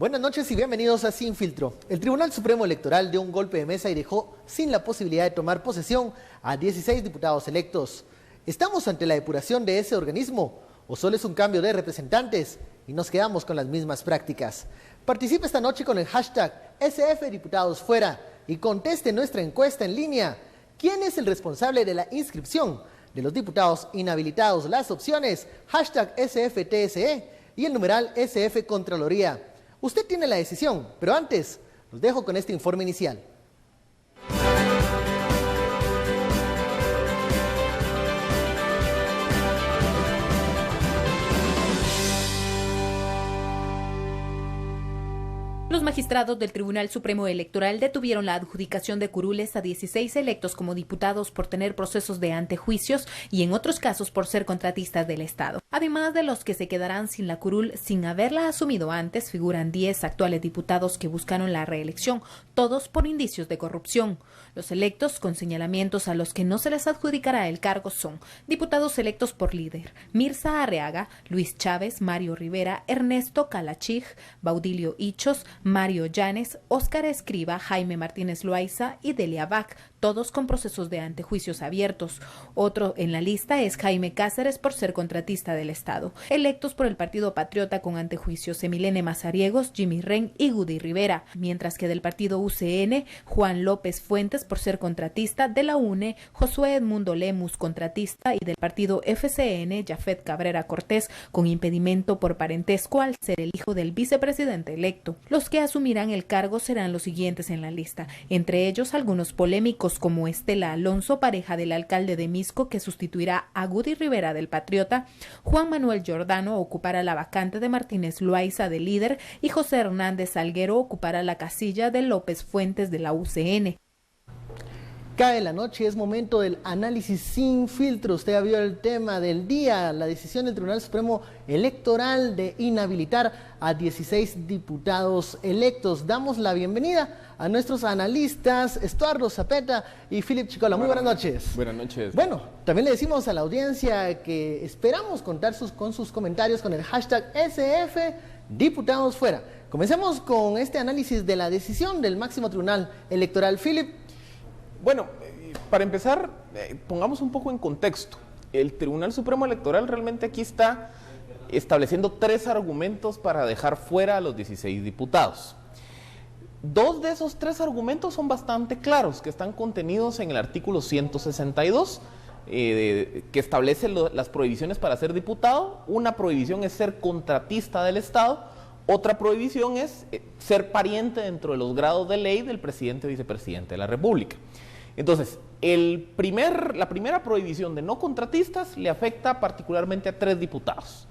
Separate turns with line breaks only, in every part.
Buenas noches y bienvenidos a Sin Filtro. El Tribunal Supremo Electoral dio un golpe de mesa y dejó sin la posibilidad de tomar posesión a 16 diputados electos. ¿Estamos ante la depuración de ese organismo o solo es un cambio de representantes y nos quedamos con las mismas prácticas? Participe esta noche con el hashtag SFDiputadosFuera y conteste nuestra encuesta en línea. ¿Quién es el responsable de la inscripción de los diputados inhabilitados? Las opciones, hashtag SFTSE y el numeral SFContraloría. Usted tiene la decisión, pero antes, los dejo con este informe inicial.
Los magistrados del Tribunal Supremo Electoral detuvieron la adjudicación de curules a 16 electos como diputados por tener procesos de antejuicios y en otros casos por ser contratistas del Estado. Además de los que se quedarán sin la curul sin haberla asumido antes, figuran 10 actuales diputados que buscaron la reelección, todos por indicios de corrupción. Los electos con señalamientos a los que no se les adjudicará el cargo son diputados electos por líder: Mirza Arriaga, Luis Chávez, Mario Rivera, Ernesto Calachig, Baudilio Hichos, Mario Llanes, Óscar Escriba, Jaime Martínez Loaiza y Delia Bach, todos con procesos de antejuicios abiertos. Otro en la lista es Jaime Cáceres por ser contratista del Estado. Electos por el Partido Patriota con antejuicios: Emilene Mazariegos, Jimmy Ren y Gudy Rivera, mientras que del Partido UCN, Juan López Fuentes por ser contratista, de la UNE, Josué Edmundo Lemus, contratista, y del Partido FCN, Jafet Cabrera Cortés, con impedimento por parentesco al ser el hijo del vicepresidente electo. Los que asumirán el cargo serán los siguientes en la lista, entre ellos algunos polémicos como Estela Alonso, pareja del alcalde de Misco, que sustituirá a Gudy Rivera del Patriota. Juan Manuel Giordano ocupará la vacante de Martínez Loaiza de líder y José Hernández Salguero ocupará la casilla de López Fuentes de la UCN.
Cae la noche, es momento del análisis sin filtro. Usted ha visto el tema del día, la decisión del Tribunal Supremo Electoral de inhabilitar a 16 diputados electos. Damos la bienvenida a nuestros analistas Estuardo Zapeta y Philip Chicola. Muy buenas noches.
Buenas noches.
Bueno, también le decimos a la audiencia que esperamos contar con sus comentarios con el hashtag SFDiputadosFuera. Comencemos con este análisis de la decisión del máximo tribunal electoral. Philip.
Bueno, para empezar, pongamos un poco en contexto. El Tribunal Supremo Electoral realmente aquí está estableciendo 3 argumentos para dejar fuera a los 16 diputados. 2 de esos 3 argumentos son bastante claros, que están contenidos en el artículo 162, que establece las prohibiciones para ser diputado. Una prohibición es ser contratista del Estado, otra prohibición es ser pariente dentro de los grados de ley del presidente o vicepresidente de la República. Entonces, la primera prohibición de no contratistas le afecta particularmente a 3 diputados.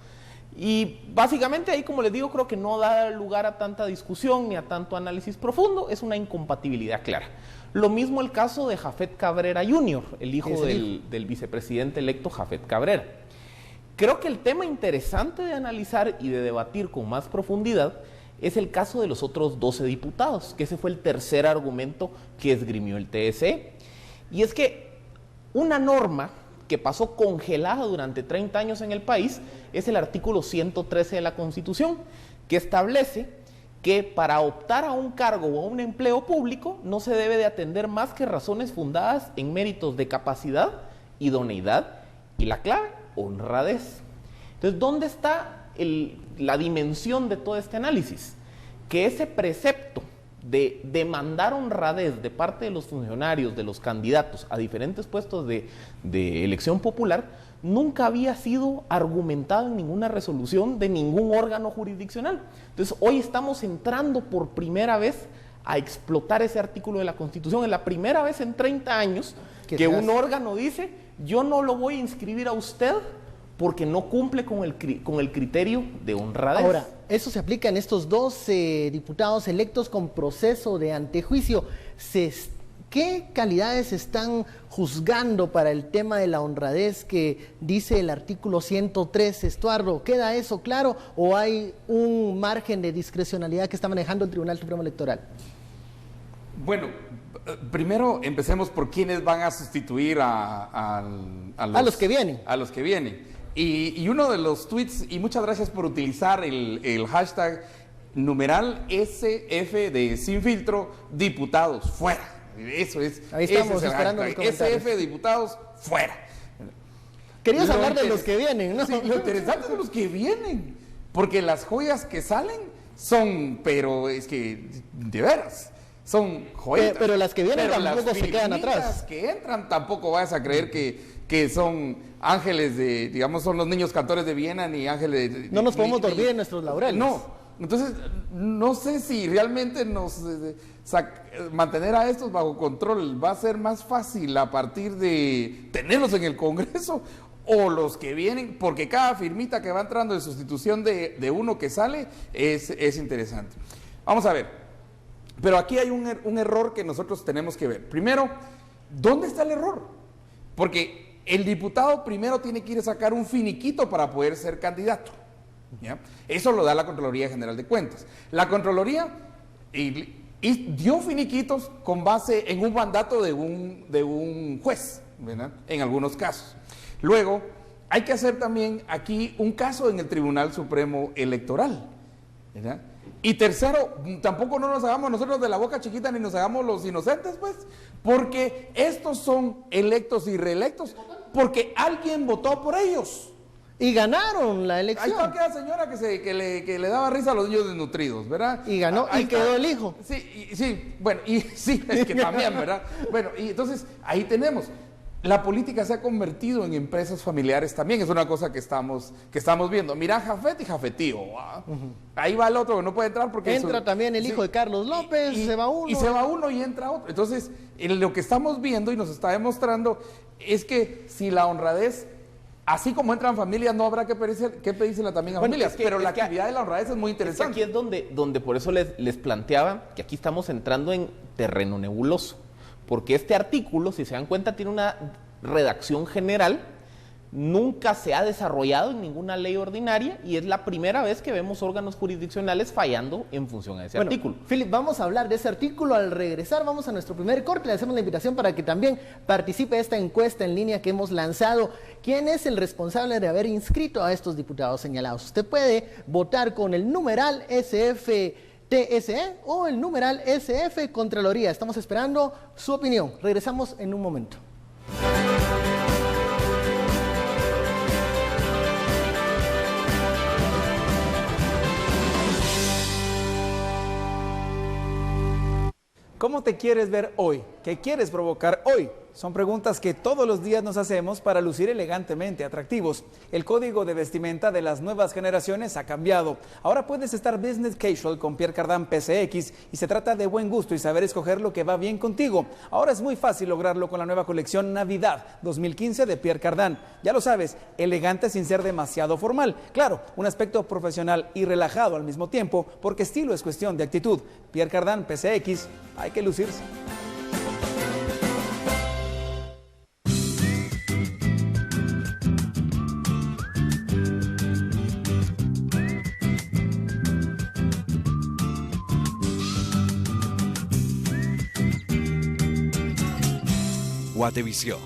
Y básicamente ahí, como les digo, creo que no da lugar a tanta discusión ni a tanto análisis profundo, es una incompatibilidad clara. Lo mismo el caso de Jafet Cabrera Jr., el hijo del vicepresidente electo Jafet Cabrera. Creo que el tema interesante de analizar y de debatir con más profundidad es el caso de los otros 12 diputados, que ese fue el tercer argumento que esgrimió el TSE. Y es que una norma que pasó congelada durante 30 años en el país es el artículo 113 de la Constitución, que establece que para optar a un cargo o a un empleo público no se debe de atender más que razones fundadas en méritos de capacidad, idoneidad y la clave, honradez. Entonces, ¿dónde está la dimensión de todo este análisis? Que ese precepto de demandar honradez de parte de los funcionarios, de los candidatos a diferentes puestos de elección popular, nunca había sido argumentado en ninguna resolución de ningún órgano jurisdiccional. Entonces, hoy estamos entrando por primera vez a explotar ese artículo de la Constitución. Es la primera vez en 30 años que un órgano dice: yo no lo voy a inscribir a usted porque no cumple con el criterio de honradez.
Ahora, eso se aplica en estos 12 diputados electos con proceso de antejuicio. ¿Qué calidades están juzgando para el tema de la honradez que dice el artículo 103, Estuardo? ¿Queda eso claro o hay un margen de discrecionalidad que está manejando el Tribunal Supremo Electoral?
Bueno, primero empecemos por quiénes van a sustituir a
los que vienen.
A los que vienen. Y uno de los tweets, y muchas gracias por utilizar el hashtag numeral SF de sin filtro, diputados, fuera. Eso es.
Ahí estamos
ese es el
esperando los
hashtag.
comentarios.
SF, diputados, fuera.
Querías
Lo
hablar de los
interes-
que vienen, ¿no?
Sí, lo interesante es de los que vienen, porque las joyas que salen son, pero es que, de veras, son joyas.
Pero las que vienen
Pero
tampoco
las
se quedan
firmitas
atrás.
que entran tampoco vas a creer que son ángeles de, digamos, son los niños cantores de Viena, ni ángeles de...
No nos podemos
ni-
dormir en nuestros laureles.
No, entonces, no sé si realmente mantener a estos bajo control va a ser más fácil a partir de tenerlos en el Congreso o los que vienen, porque cada firmita que va entrando en sustitución de uno que sale es interesante. Vamos a ver, pero aquí hay un error que nosotros tenemos que ver. Primero, ¿dónde está el error? Porque el diputado primero tiene que ir a sacar un finiquito para poder ser candidato. ¿Ya? Eso lo da la Contraloría General de Cuentas. La Contraloría dio finiquitos con base en un mandato de un juez, ¿verdad? En algunos casos. Luego, hay que hacer también aquí un caso en el Tribunal Supremo Electoral, ¿verdad? Y tercero, tampoco no nos hagamos nosotros de la boca chiquita ni nos hagamos los inocentes, pues, porque estos son electos y reelectos porque alguien votó por ellos.
Y ganaron la
Ahí
elección.
está aquella señora que le daba risa a los niños desnutridos, ¿verdad?
Y ganó,
Ahí
y quedó el hijo.
Sí, sí, bueno, y sí, es que también, ¿verdad? Bueno, y entonces ahí tenemos. La política se ha convertido en empresas familiares también, es una cosa que estamos viendo. Mira, Jafet y Jafetío. Ahí va el otro que no puede entrar porque...
Entra también el hijo de Carlos López, se va uno.
Y se va uno y entra otro. Entonces, lo que estamos viendo y nos está demostrando es que si la honradez, así como entran familias, no habrá que pedírsela también a
Bueno,
familias.
es que-
pero
es
la
que-
actividad de la honradez es muy
Es que
interesante.
aquí es donde por eso les planteaba que aquí estamos entrando en terreno nebuloso. Porque este artículo, si se dan cuenta, tiene una redacción general, nunca se ha desarrollado en ninguna ley ordinaria y es la primera vez que vemos órganos jurisdiccionales fallando en función a ese artículo.
Philip, vamos a hablar de ese artículo. Al regresar vamos a nuestro primer corte. Le hacemos la invitación para que también participe de esta encuesta en línea que hemos lanzado. ¿Quién es el responsable de haber inscrito a estos diputados señalados? Usted puede votar con el numeral SFTSE o el numeral SF Contraloría. Estamos esperando su opinión. Regresamos en un momento.
¿Cómo te quieres ver hoy? ¿Qué quieres provocar hoy? Son preguntas que todos los días nos hacemos para lucir elegantemente atractivos. El código de vestimenta de las nuevas generaciones ha cambiado. Ahora puedes estar business casual con Pierre Cardin PCX y se trata de buen gusto y saber escoger lo que va bien contigo. Ahora es muy fácil lograrlo con la nueva colección Navidad 2015 de Pierre Cardin. Ya lo sabes, elegante sin ser demasiado formal. Claro, un aspecto profesional y relajado al mismo tiempo, porque estilo es cuestión de actitud. Pierre Cardin PCX, hay que lucirse.
Guatevisión.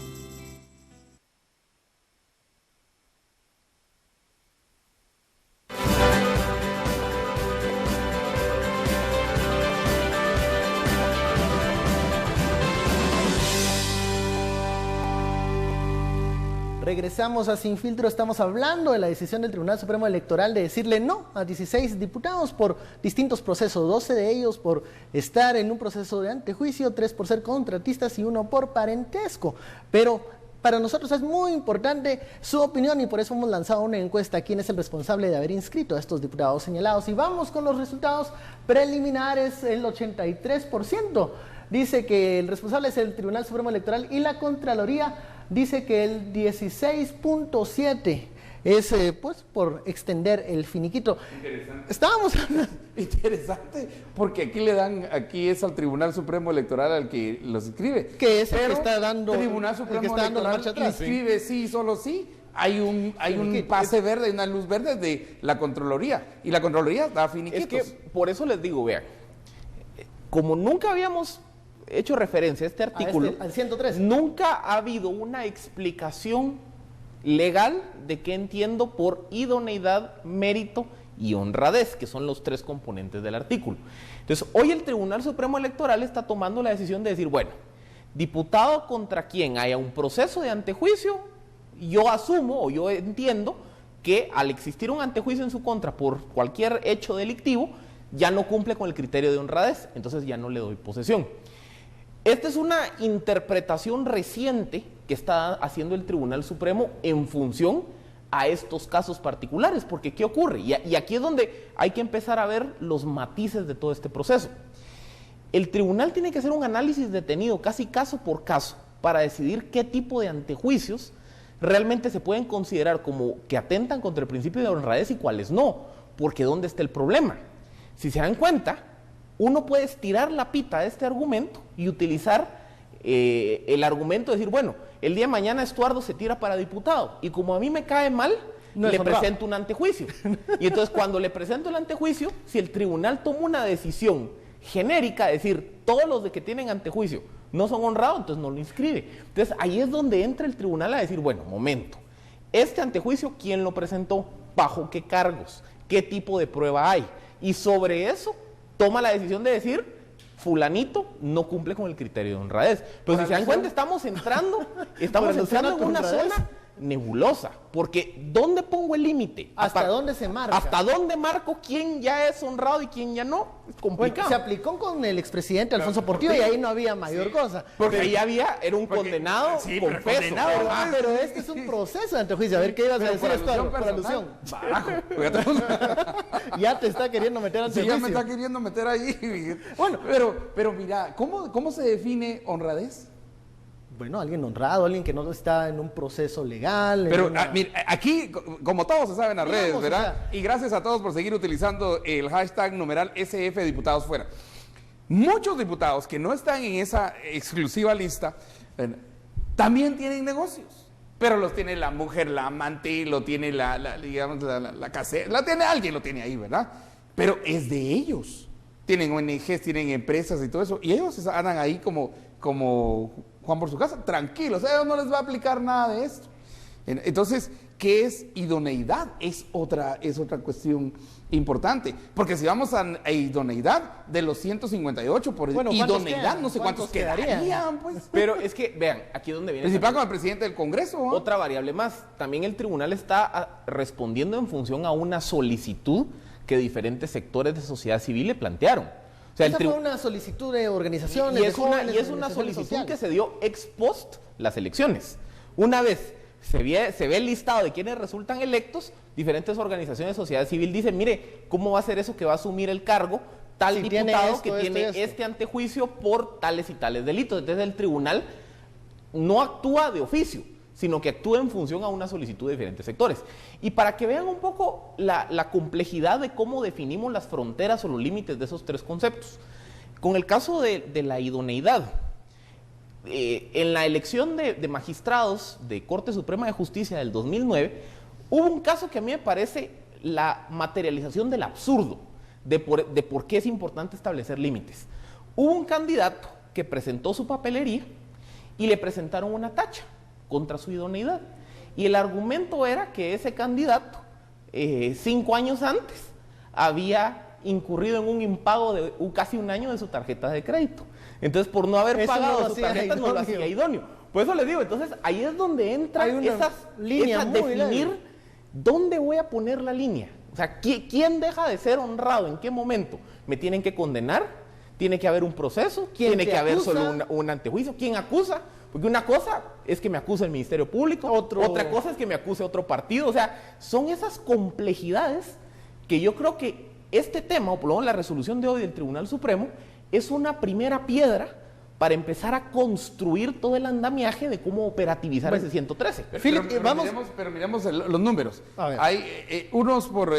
Regresamos a Sin Filtro, estamos hablando de la decisión del Tribunal Supremo Electoral de decirle no a 16 diputados por distintos procesos, 12 de ellos por estar en un proceso de antejuicio, 3 por ser contratistas y 1 por parentesco. Pero para nosotros es muy importante su opinión y por eso hemos lanzado una encuesta. ¿Quién es el responsable de haber inscrito a estos diputados señalados? Y vamos con los resultados preliminares. El 83% dice que el responsable es el Tribunal Supremo Electoral y la Contraloría dice que el 16.7 es pues por extender el finiquito.
Interesante.
Estábamos hablando.
Interesante, porque aquí es al Tribunal Supremo Electoral al que los inscribe.
Que es el que
Pero
está dando-
Tribunal
el que
Supremo
está dando la
Electoral
marcha atrás.
inscribe sí, solo sí. Hay un pase verde, una luz verde de la Contraloría. Y la Contraloría da finiquitos.
Es que por eso les digo, vean, como nunca habíamos hecho referencia a este artículo,
al 103.
nunca ha habido una explicación legal de qué entiendo por idoneidad, mérito y honradez, que son los tres componentes del artículo. Entonces, hoy el Tribunal Supremo Electoral está tomando la decisión de decir, bueno, diputado contra quien haya un proceso de antejuicio, yo asumo o yo entiendo que al existir un antejuicio en su contra por cualquier hecho delictivo, ya no cumple con el criterio de honradez, entonces ya no le doy posesión. Esta es una interpretación reciente que está haciendo el Tribunal Supremo en función a estos casos particulares, porque ¿qué ocurre? Y aquí es donde hay que empezar a ver los matices de todo este proceso. El tribunal tiene que hacer un análisis detenido, casi caso por caso, para decidir qué tipo de antejuicios realmente se pueden considerar como que atentan contra el principio de honradez y cuáles no, porque ¿dónde está el problema? Si se dan cuenta, uno puede estirar la pita de este argumento y utilizar el argumento de decir, bueno, el día de mañana Estuardo se tira para diputado y como a mí me cae mal, le presento un antejuicio. Y entonces cuando le presento el antejuicio, si el tribunal toma una decisión genérica, es decir, todos los de que tienen antejuicio no son honrados, entonces no lo inscribe. Entonces ahí es donde entra el tribunal a decir, bueno, momento, este antejuicio, ¿quién lo presentó? ¿Bajo qué cargos? ¿Qué tipo de prueba hay? Y sobre eso toma la decisión de decir, fulanito no cumple con el criterio de honradez. Pero si se dan cuenta, estamos entrando en una zona nebulosa, porque ¿dónde pongo el límite?
¿Hasta dónde se marca?
¿Hasta dónde marco quién ya es honrado y quién ya no? Es complicado.
Bueno, se aplicó con el expresidente Alfonso Portillo y ahí no había mayor cosa.
Porque ahí era un condenado con peso.
Pero este es un proceso de antejuicio. A ver qué ibas a decir, Estuardo, por alusión.
Barajo.
Ya te está queriendo meter antejuicio.
Sí, ya me está queriendo meter ahí. Bueno, pero mira, ¿cómo se define honradez?
Bueno, alguien honrado, alguien que no está en un proceso legal.
Pero mira, aquí, como todos se saben en las redes, ¿verdad?
O sea,
y gracias a todos por seguir utilizando el hashtag numeral SF Diputados Fuera. Muchos diputados que no están en esa exclusiva lista también tienen negocios, pero los tiene la mujer, la amante, lo tiene la casera, alguien lo tiene ahí, ¿verdad? Pero es de ellos. Tienen ONGs, tienen empresas y todo eso, y ellos andan ahí como Juan por su casa, tranquilos, a ellos no les va a aplicar nada de esto. Entonces, ¿qué es idoneidad? Es otra cuestión importante, porque si vamos a idoneidad de los 158, por idoneidad no sé cuántos quedarían, pues.
Pero es que, vean, aquí es donde viene...
Principal con el presidente del Congreso, ¿no?
Otra variable más, también el tribunal está respondiendo en función a una solicitud que diferentes sectores de sociedad civil le plantearon. O sea,
esa fue una solicitud de organizaciones,
y es una solicitud que se dio ex post las elecciones. Una vez se ve el listado de quienes resultan electos, diferentes organizaciones de sociedad civil dicen, mire, ¿cómo va a ser eso que va a asumir el cargo tal diputado que tiene este antejuicio por tales y tales delitos? Entonces el tribunal no actúa de oficio, sino que actúa en función a una solicitud de diferentes sectores. Y para que vean un poco la complejidad de cómo definimos las fronteras o los límites de esos tres conceptos. Con el caso de la idoneidad, en la elección de magistrados de Corte Suprema de Justicia del 2009, hubo un caso que a mí me parece la materialización del absurdo, de por qué es importante establecer límites. Hubo un candidato que presentó su papelería y le presentaron una tacha contra su idoneidad. Y el argumento era que ese candidato, 5 años antes, había incurrido en un impago de casi un año de su tarjeta de crédito. Entonces, por no haber pagado su tarjeta, no lo hacía idóneo. Por eso les digo, entonces, ahí es donde entra esa definir dónde voy a poner la línea. O sea, ¿quién deja de ser honrado? ¿En qué momento? ¿Me tienen que condenar? ¿Tiene que haber un proceso? ¿Tiene que haber solo un antejuicio? ¿Quién acusa? Porque una cosa es que me acuse el Ministerio Público, otra cosa es que me acuse otro partido. O sea, son esas complejidades que yo creo que este tema, o por lo menos la resolución de hoy del Tribunal Supremo, es una primera piedra para empezar a construir todo el andamiaje de cómo operativizar ese 113.
Pero miremos los números. Hay uno por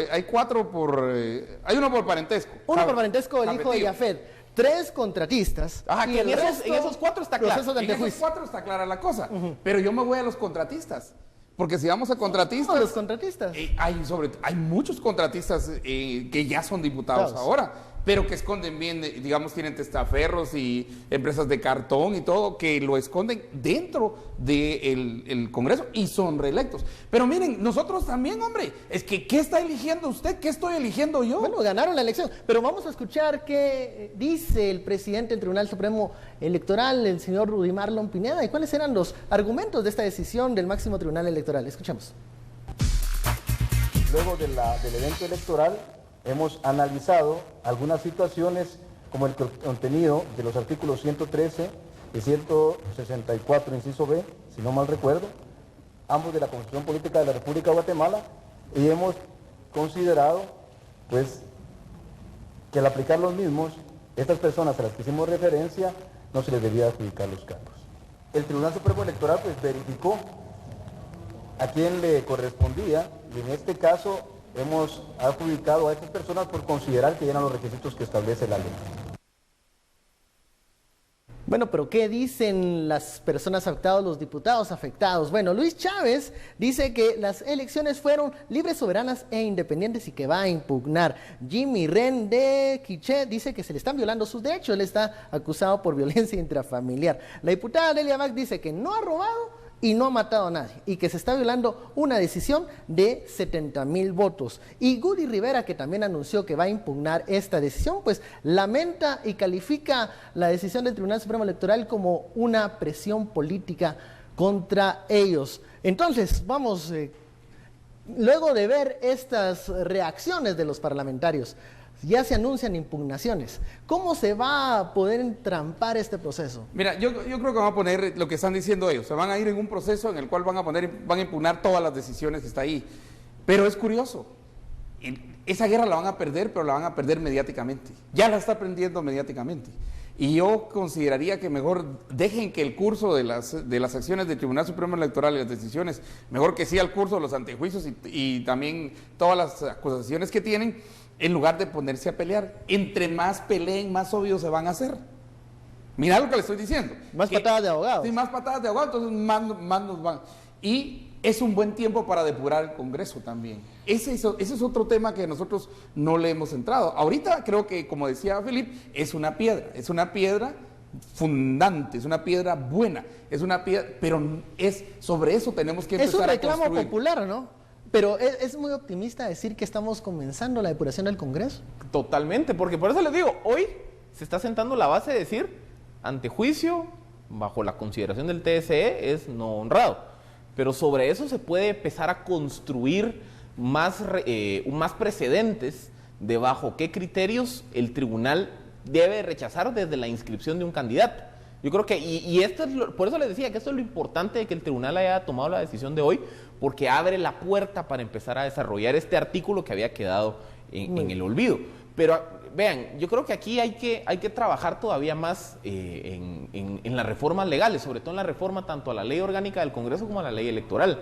parentesco.
Uno por parentesco, el hijo de Yafet. 3 contratistas.
Y en esos 4 está claro.
En esos 4 está clara la cosa. Pero yo me voy a los contratistas. Porque si vamos a contratistas...
los contratistas.
Hay muchos contratistas que ya son diputados ahora. pero que esconden bien, digamos, tienen testaferros y empresas de cartón y todo, que lo esconden dentro del Congreso y son reelectos. Pero miren, nosotros también, hombre, es que ¿qué está eligiendo usted? ¿Qué estoy eligiendo yo?
Bueno, ganaron la elección, pero vamos a escuchar qué dice el presidente del Tribunal Supremo Electoral, el señor Rudy Marlon Pineda, y cuáles eran los argumentos de esta decisión del máximo tribunal electoral. Escuchemos.
Luego del evento electoral hemos analizado algunas situaciones como el contenido de los artículos 113 y 164, inciso B, si no mal recuerdo, ambos de la Constitución Política de la República de Guatemala, y hemos considerado, pues, que al aplicar los mismos, estas personas a las que hicimos referencia no se les debía adjudicar los cargos. El Tribunal Supremo Electoral, pues, verificó a quién le correspondía, y en este caso hemos adjudicado a estas personas por considerar que llenan los requisitos que establece la ley.
Bueno, pero ¿qué dicen las personas afectadas, los diputados afectados? Bueno, Luis Chávez dice que las elecciones fueron libres, soberanas e independientes y que va a impugnar. Jimmy Ren de Quiché dice que se le están violando sus derechos, él está acusado por violencia intrafamiliar. La diputada Delia Bach dice que no ha robado y no ha matado a nadie, y que se está violando una decisión de 70,000 votos. Y Gudy Rivera, que también anunció que va a impugnar esta decisión, pues lamenta y califica la decisión del Tribunal Supremo Electoral como una presión política contra ellos. Entonces, vamos, luego de ver estas reacciones de los parlamentarios, ya se anuncian impugnaciones. ¿Cómo se va a poder entrampar este proceso?
Mira, yo creo que van a poner lo que están diciendo ellos. Se van a ir en un proceso en el cual van a impugnar todas las decisiones que está ahí. Pero es curioso. Esa guerra la van a perder, pero la van a perder mediáticamente. Ya la está perdiendo mediáticamente. Y yo consideraría que mejor dejen que el curso de las acciones del Tribunal Supremo Electoral y las decisiones, mejor que siga el curso de los antejuicios y también todas las acusaciones que tienen, en lugar de ponerse a pelear. Entre más peleen, más obvios se van a hacer. Mira lo que le estoy diciendo.
Más patadas de abogados.
Sí, más patadas de abogados, entonces más nos van. Y es un buen tiempo para depurar el Congreso también. Ese es otro tema que nosotros no le hemos entrado. Ahorita creo que, como decía Felipe, es una piedra fundante, es una piedra buena, es una piedra, pero sobre eso tenemos que empezar a construir.
Es un reclamo popular, ¿no? Pero es muy optimista decir que estamos comenzando la depuración del Congreso.
Totalmente, porque por eso les digo, hoy se está sentando la base de decir, antejuicio, bajo la consideración del TSE, es no honrado. Pero sobre eso se puede empezar a construir más precedentes de bajo qué criterios el tribunal debe rechazar desde la inscripción de un candidato. Yo creo que, y esto es por eso les decía que esto es lo importante de que el tribunal haya tomado la decisión de hoy, porque abre la puerta para empezar a desarrollar este artículo que había quedado en el olvido. Pero vean, yo creo que aquí hay que trabajar todavía más en las reformas legales, sobre todo en la reforma tanto a la ley orgánica del Congreso como a la ley electoral,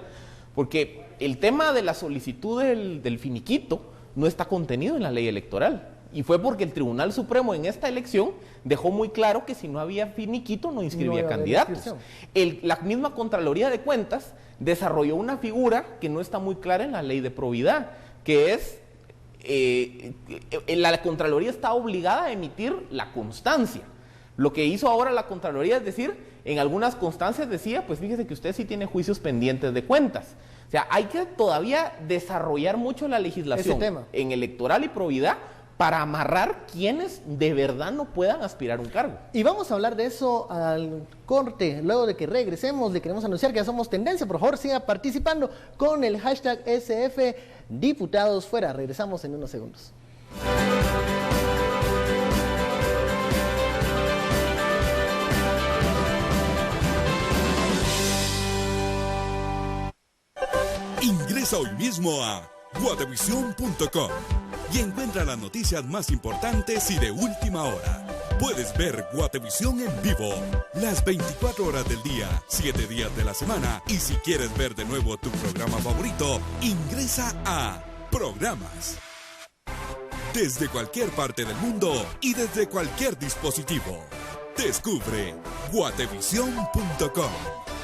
porque el tema de la solicitud del finiquito no está contenido en la ley electoral. Y fue porque el Tribunal Supremo en esta elección dejó muy claro que si no había finiquito no inscribía candidatos. La misma Contraloría de Cuentas desarrolló una figura que no está muy clara en la ley de probidad, que es la Contraloría está obligada a emitir la constancia. Lo que hizo ahora la Contraloría es decir, en algunas constancias decía, pues fíjese que usted sí tiene juicios pendientes de cuentas. O sea, hay que todavía desarrollar mucho la legislación en electoral y probidad para amarrar quienes de verdad no puedan aspirar a un cargo.
Y vamos a hablar de eso al corte. Luego de que regresemos, le queremos anunciar que ya somos tendencia. Por favor, siga participando con el hashtag SF Diputados Fuera. Regresamos en unos segundos.
Ingresa hoy mismo a guatevisión.com y encuentra las noticias más importantes y de última hora. Puedes ver Guatevisión en vivo las 24 horas del día, 7 días de la semana. Y si quieres ver de nuevo tu programa favorito, ingresa a Programas. Desde cualquier parte del mundo y desde cualquier dispositivo. Descubre guatevisión.com.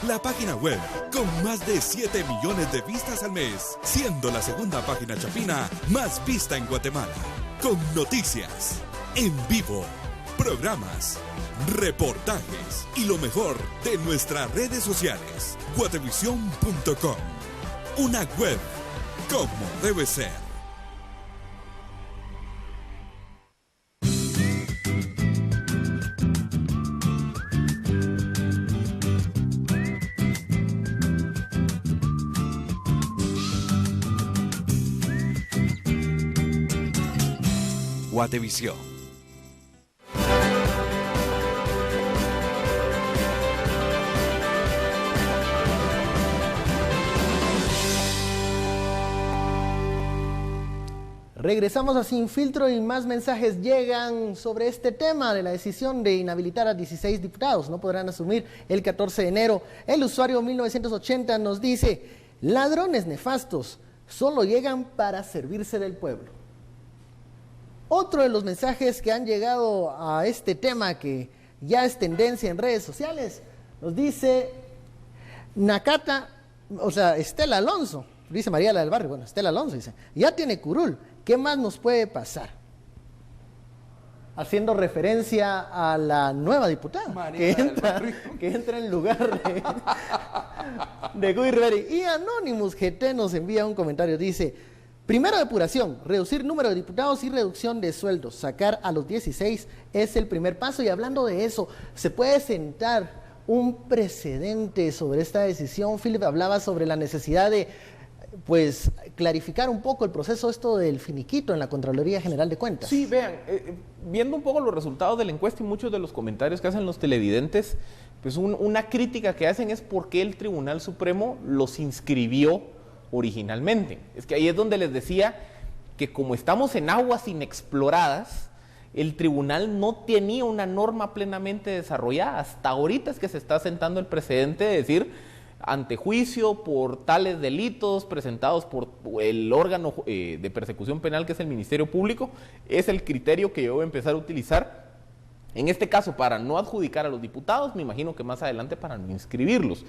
La página web con más de 7 millones de vistas al mes, siendo la segunda página chapina más vista en Guatemala. Con noticias, en vivo, programas, reportajes y lo mejor de nuestras redes sociales. Guatevisión.com, una web como debe ser. Guatevisión.
Regresamos a Sin Filtro y más mensajes llegan sobre este tema de la decisión de inhabilitar a 16 diputados. No podrán asumir el 14 de enero. El usuario 1980 nos dice, ladrones nefastos solo llegan para servirse del pueblo. Otro de los mensajes que han llegado a este tema que ya es tendencia en redes sociales, nos dice Nakata, Estela Alonso, dice María la del Barrio, bueno, Estela Alonso dice, ya tiene curul, ¿qué más nos puede pasar? Haciendo referencia a la nueva diputada que entra en lugar de Guy Riveri. Y Anonymous GT nos envía un comentario, dice, primero depuración, reducir número de diputados y reducción de sueldos, sacar a los 16 es el primer paso. Y hablando de eso, ¿se puede sentar un precedente sobre esta decisión? Philip hablaba sobre la necesidad de clarificar un poco el proceso esto del finiquito en la Contraloría General de Cuentas.
Sí, vean, viendo un poco los resultados de la encuesta y muchos de los comentarios que hacen los televidentes, pues una crítica que hacen es por qué el Tribunal Supremo los inscribió originalmente. Es que ahí es donde les decía que como estamos en aguas inexploradas, el tribunal no tenía una norma plenamente desarrollada. Hasta ahorita es que se está sentando el precedente de decir, ante juicio por tales delitos presentados por el órgano de persecución penal que es el Ministerio Público, es el criterio que yo voy a empezar a utilizar, en este caso para no adjudicar a los diputados, me imagino que más adelante para no inscribirlos.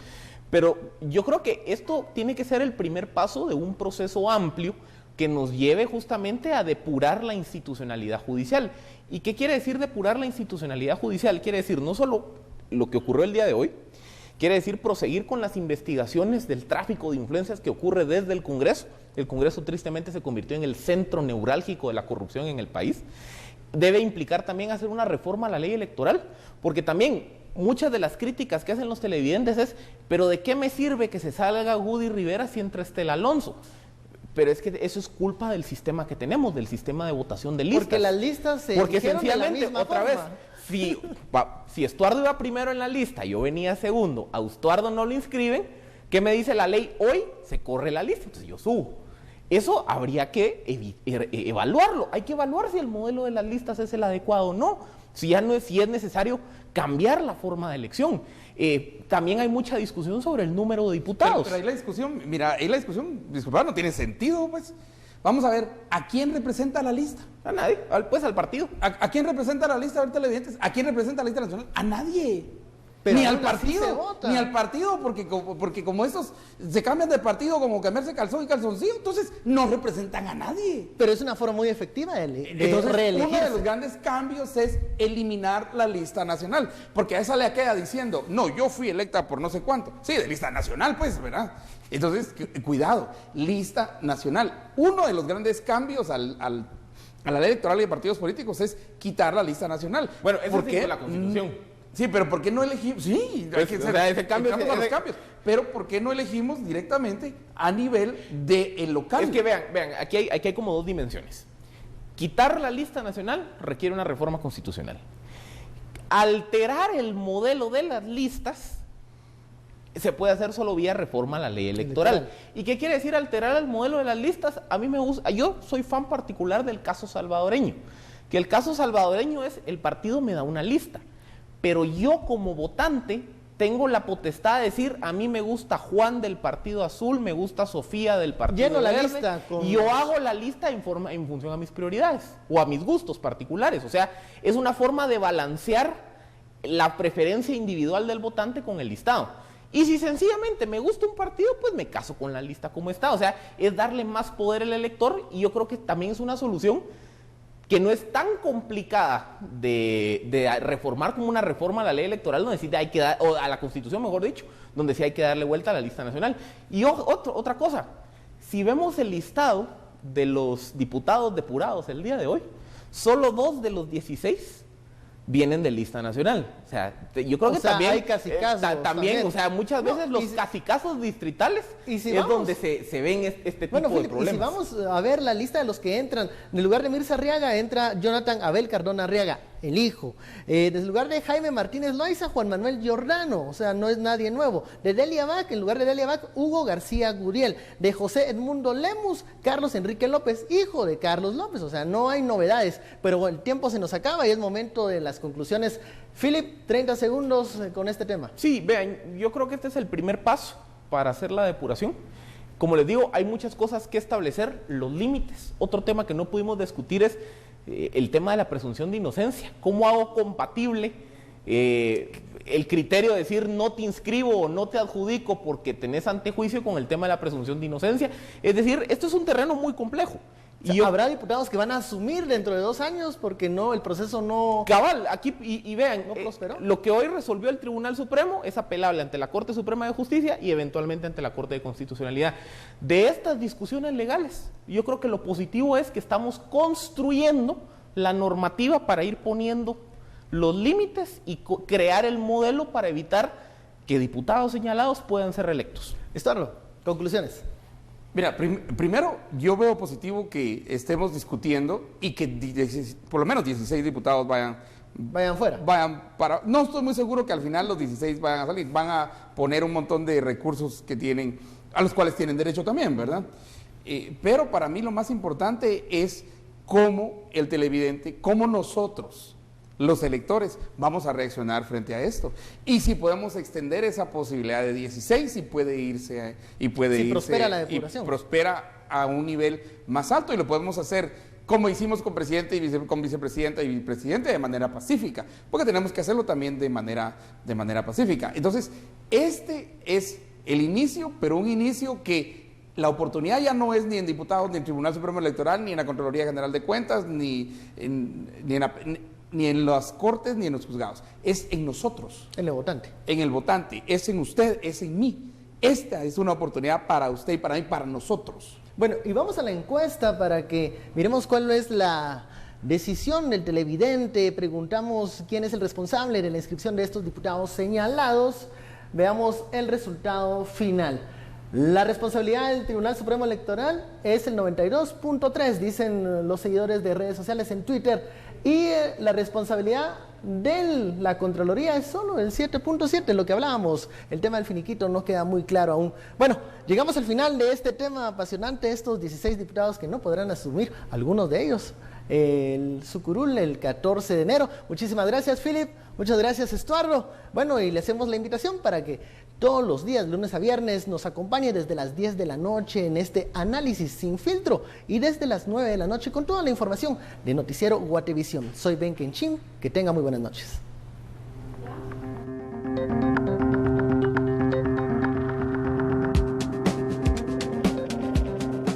Pero yo creo que esto tiene que ser el primer paso de un proceso amplio que nos lleve justamente a depurar la institucionalidad judicial. ¿Y qué quiere decir depurar la institucionalidad judicial? Quiere decir no solo lo que ocurrió el día de hoy, quiere decir proseguir con las investigaciones del tráfico de influencias que ocurre desde el Congreso. El Congreso tristemente se convirtió en el centro neurálgico de la corrupción en el país. Debe implicar también hacer una reforma a la ley electoral, porque también muchas de las críticas que hacen los televidentes es, pero ¿de qué me sirve que se salga Gudy Rivera si entra Estela Alonso? Pero es que eso es culpa del sistema que tenemos, del sistema de votación de listas.
Porque las listas se
porque
eligieron
sencillamente,
de la misma
otra
forma.
vez, si Estuardo iba primero en la lista, yo venía segundo, a Estuardo no lo inscriben, ¿qué me dice la ley? Hoy se corre la lista, entonces yo subo. Eso habría que evaluarlo. Hay que evaluar si el modelo de las listas es el adecuado o no. Si es necesario cambiar la forma de elección. También hay mucha discusión sobre el número de diputados.
Pero ahí la discusión, disculpa, no tiene sentido, pues. Vamos a ver, ¿a quién representa la lista?
A nadie, pues al partido.
¿A quién representa la lista? A ver, televidentes, ¿a quién representa la lista nacional? A nadie.
Pero
ni al
aún así se
partido,
vota.
ni al partido, porque como estos se cambian de partido como cambiarse calzón y calzoncillo, entonces no representan a nadie.
Pero es una forma muy efectiva de
Entonces,
reelegirse.
uno de los grandes cambios es eliminar la lista nacional, porque a esa le queda diciendo, no, yo fui electa por no sé cuánto. Sí, de lista nacional, pues, ¿verdad? Entonces, cuidado, lista nacional. Uno de los grandes cambios a la ley electoral y de partidos políticos es quitar la lista nacional.
Bueno, eso
¿por
sí
qué?
fue la Constitución.
Sí, pero ¿por qué no elegimos? Sí,
Pues,
hay que
o sea, ese cambio
entramos a los cambios. Pero ¿por qué no elegimos directamente a nivel del local?
Es que vean, aquí hay como dos dimensiones. Quitar la lista nacional requiere una reforma constitucional. Alterar el modelo de las listas se puede hacer solo vía reforma a la ley electoral. ¿Y qué quiere decir alterar el modelo de las listas? A mí me gusta, yo soy fan particular del caso salvadoreño, que el caso salvadoreño es, el partido me da una lista, pero yo como votante tengo la potestad de decir, a mí me gusta Juan del Partido Azul, me gusta Sofía del Partido
Lleno la
Verde,
lista con...
y yo hago la lista en función a mis prioridades o a mis gustos particulares. O sea, es una forma de balancear la preferencia individual del votante con el listado. Y si sencillamente me gusta un partido, pues me caso con la lista como está. O sea, es darle más poder al elector, y yo creo que también es una solución que no es tan complicada de reformar como una reforma a la ley electoral, donde sí hay que dar, o a la Constitución, mejor dicho, donde sí hay que darle vuelta a la lista nacional. Y otra cosa, si vemos el listado de los diputados depurados el día de hoy, solo 2 de los 16 vienen de lista nacional. O sea, yo creo que también
hay cacicazos
también, o sea, muchas veces los cacicazos distritales donde se ven este tipo de problemas.
Y si vamos a ver la lista de los que entran, en el lugar de Mirza Arriaga entra Jonathan Abel Cardona Arriaga, el hijo. En el lugar de Jaime Martínez Loaiza, Juan Manuel Giordano, o sea, no es nadie nuevo. De Delia Bac, en lugar de Delia Bac, Hugo García Guriel. De José Edmundo Lemus, Carlos Enrique López, hijo de Carlos López. O sea, no hay novedades, pero el tiempo se nos acaba y es momento de las conclusiones. Philip, 30 segundos con este tema.
Sí, vean, yo creo que este es el primer paso para hacer la depuración. Como les digo, hay muchas cosas que establecer, los límites. Otro tema que no pudimos discutir es el tema de la presunción de inocencia. ¿Cómo hago compatible el criterio de decir no te inscribo o no te adjudico porque tenés antejuicio con el tema de la presunción de inocencia? Es decir, esto es un terreno muy complejo.
O sea, habrá diputados que van a asumir dentro de 2 años porque no, el proceso no...
Cabal, aquí, y vean,
no prosperó.
Lo que hoy resolvió el Tribunal Supremo es apelable ante la Corte Suprema de Justicia y eventualmente ante la Corte de Constitucionalidad. De estas discusiones legales, yo creo que lo positivo es que estamos construyendo la normativa para ir poniendo los límites y crear el modelo para evitar que diputados señalados puedan ser reelectos.
Estuardo, conclusiones.
Mira, primero yo veo positivo que estemos discutiendo y que por lo menos 16 diputados
vayan fuera.
No estoy muy seguro que al final los 16 vayan a salir, van a poner un montón de recursos que tienen, a los cuales tienen derecho también, ¿verdad? Pero para mí lo más importante es cómo el televidente, cómo nosotros, los electores, vamos a reaccionar frente a esto. Y si podemos extender esa posibilidad de 16 y puede irse,
prospera la depuración.
Y prospera a un nivel más alto, y lo podemos hacer como hicimos con presidente y con vicepresidenta y vicepresidente, de manera pacífica, porque tenemos que hacerlo también de manera pacífica. Entonces, este es el inicio, pero un inicio que la oportunidad ya no es ni en diputados, ni en Tribunal Supremo Electoral, ni en la Contraloría General de Cuentas, ni en las cortes, ni en los juzgados. Es en nosotros.
En el votante.
En el votante. Es en usted, es en mí. Esta es una oportunidad para usted y para mí, para nosotros.
Bueno, y vamos a la encuesta para que miremos cuál es la decisión del televidente. Preguntamos quién es el responsable de la inscripción de estos diputados señalados. Veamos el resultado final. La responsabilidad del Tribunal Supremo Electoral es el 92.3, dicen los seguidores de redes sociales en Twitter, y la responsabilidad de la Contraloría es solo el 7.7, lo que hablábamos. El tema del finiquito no queda muy claro aún. Bueno, llegamos al final de este tema apasionante, estos 16 diputados que no podrán asumir, algunos de ellos, su curul el 14 de enero. Muchísimas gracias, Philip. Muchas gracias, Estuardo. Bueno, y le hacemos la invitación para que todos los días, lunes a viernes, nos acompañe desde las 10 de la noche en este análisis sin filtro y desde las 9 de la noche con toda la información de Noticiero Guatevisión. Soy Ben Kenchin, que tenga muy buenas noches.